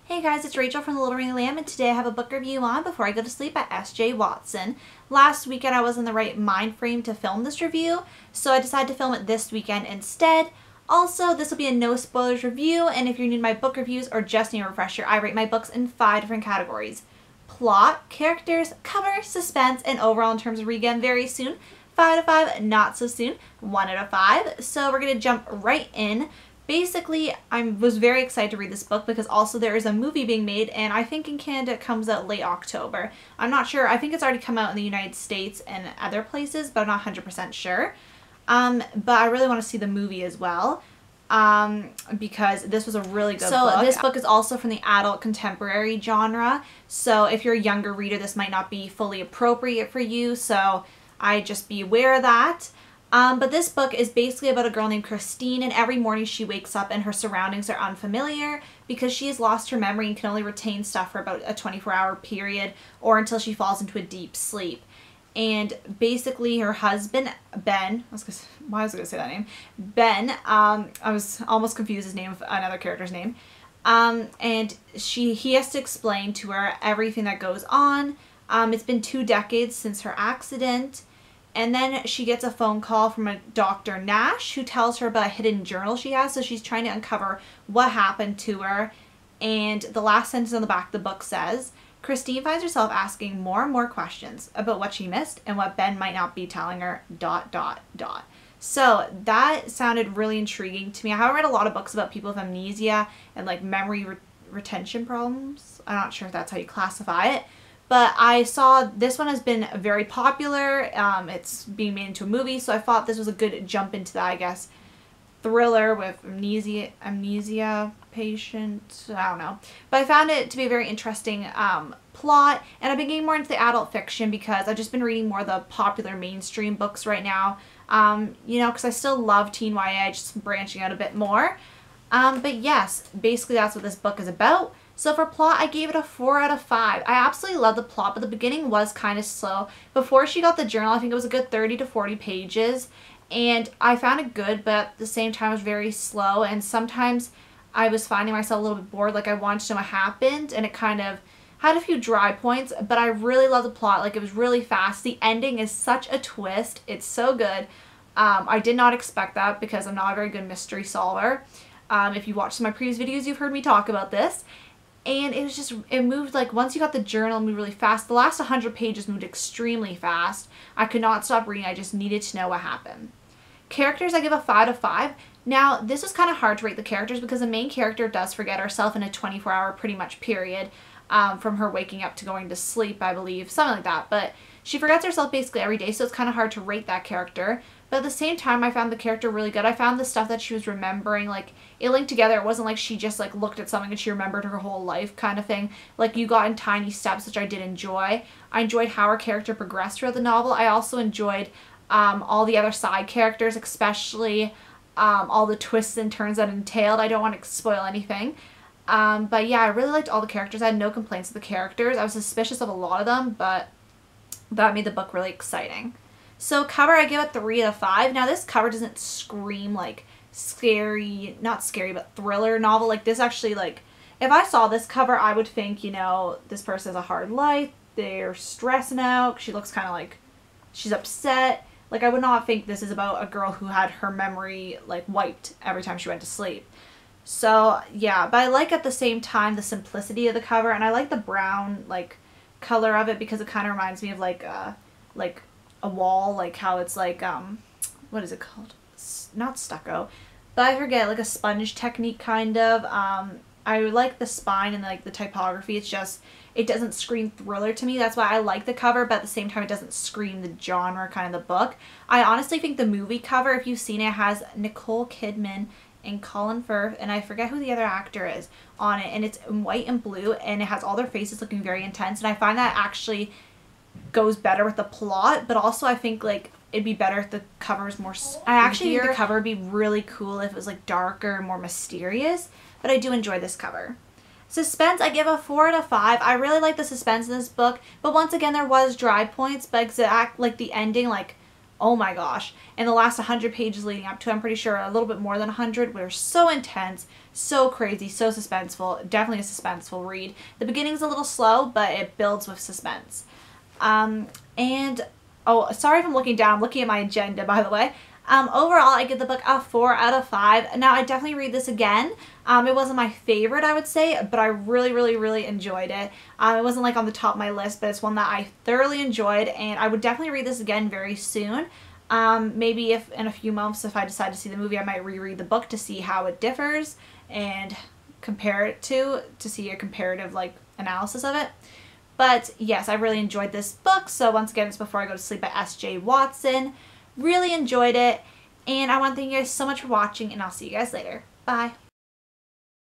Hey guys, it's Rachel from The Little Ring of Lamb, and today I have a book review on Before I Go to Sleep by S.J. Watson. Last weekend I was in the right mind frame to film this review, so I decided to film it this weekend instead. Also, this will be a no spoilers review, and if you're new to my book reviews or just need a refresher, I rate my books in 5 different categories: plot, characters, cover, suspense, and overall in terms of read again very soon. 5 out of 5, not so soon, 1 out of 5. So we're going to jump right in. Basically, I was very excited to read this book because also there is a movie being made, and I think in Canada it comes out late October. I'm not sure. I think it's already come out in the United States and other places, but I'm not 100% sure. But I really want to see the movie as well because this was a really good book. So this book is also from the adult contemporary genre, so if you're a younger reader, this might not be fully appropriate for you, so I just be aware of that. But this book is basically about a girl named Christine, and every morning she wakes up and her surroundings are unfamiliar because she has lost her memory and can only retain stuff for about a 24-hour period or until she falls into a deep sleep. And basically her husband, Ben, why was I going to say that name? Ben, I was almost confused his name with another character's name. And he has to explain to her everything that goes on. It's been 2 decades since her accident. And then she gets a phone call from a Dr. Nash who tells her about a hidden journal she has. So she's trying to uncover what happened to her. And the last sentence on the back of the book says, Christine finds herself asking more and more questions about what she missed and what Ben might not be telling her, ... So that sounded really intriguing to me. I haven't read a lot of books about people with amnesia and like memory retention problems. I'm not sure if that's how you classify it. But I saw this one has been very popular. It's being made into a movie, so I thought this was a good jump into that, I guess, thriller with amnesia patient. I don't know. But I found it to be a very interesting plot, and I've been getting more into the adult fiction because I've just been reading more of the popular mainstream books right now. You know, because I still love teen YA, just branching out a bit more. But yes, basically that's what this book is about. So for plot, I gave it a 4 out of 5. I absolutely love the plot, but the beginning was kind of slow. Before she got the journal, I think it was a good 30 to 40 pages. And I found it good, but at the same time, it was very slow. And sometimes I was finding myself a little bit bored. Like, I wanted to know what happened, and it kind of had a few dry points. But I really love the plot. Like, it was really fast. The ending is such a twist. It's so good. I did not expect that because I'm not a very good mystery solver. If you watched some of my previous videos, you've heard me talk about this. And it was just, it moved, like, once you got the journal, it moved really fast. The last 100 pages moved extremely fast. I could not stop reading. I just needed to know what happened. Characters, I give a 5 out of 5. Now, this was kind of hard to rate the characters because the main character does forget herself in a 24-hour pretty much period from her waking up to going to sleep, I believe. Something like that. But she forgets herself basically every day, so it's kind of hard to rate that character. But at the same time, I found the character really good. I found the stuff that she was remembering, like, it linked together. It wasn't like she just, like, looked at something and she remembered her whole life kind of thing. Like, you got in tiny steps, which I did enjoy. I enjoyed how her character progressed throughout the novel. I also enjoyed all the other side characters, especially all the twists and turns that entailed. I don't want to spoil anything. But yeah, I really liked all the characters. I had no complaints with the characters. I was suspicious of a lot of them, but that made the book really exciting. So cover, I give it 3 out of 5. Now this cover doesn't scream like scary, not scary, but thriller novel. Like this actually, like, if I saw this cover, I would think, you know, this person has a hard life. They're stressing out. She looks kind of like she's upset. Like, I would not think this is about a girl who had her memory, like, wiped every time she went to sleep. So, yeah. But I like, at the same time, the simplicity of the cover. And I like the brown, like, color of it because it kind of reminds me of, like a wall. Like, how it's, like, what is it called? Not stucco. But I forget, like, a sponge technique, kind of. I like the spine and, like, the typography. It's just, it doesn't scream thriller to me. That's why I like the cover, but at the same time, it doesn't scream the genre kind of the book. I honestly think the movie cover, if you've seen it, has Nicole Kidman and Colin Firth, and I forget who the other actor is on it, and it's in white and blue, and it has all their faces looking very intense, and I find that actually goes better with the plot, but also I think, like, it'd be better if the cover was more spookier. I actually think the cover would be really cool if it was, like, darker and more mysterious, but I do enjoy this cover. Suspense, I give a 4 out of 5. I really like the suspense in this book, but once again, there was dry points, but like the ending, like, oh my gosh. And the last 100 pages leading up to, I'm pretty sure a little bit more than 100, were so intense, so crazy, so suspenseful. Definitely a suspenseful read. The beginning's a little slow, but it builds with suspense. And, oh, sorry if I'm looking down. I'm looking at my agenda, by the way. Overall, I give the book a 4 out of 5. Now, I definitely read this again. It wasn't my favorite, I would say, but I really, really, really enjoyed it. It wasn't like on the top of my list, but it's one that I thoroughly enjoyed, and I would definitely read this again very soon. Maybe if in a few months, if I decide to see the movie, I might reread the book to see how it differs and compare it to see a comparative like analysis of it. But yes, I really enjoyed this book. So once again, it's Before I Go to Sleep by S.J. Watson. Really enjoyed it, and I want to thank you guys so much for watching, and I'll see you guys later. Bye.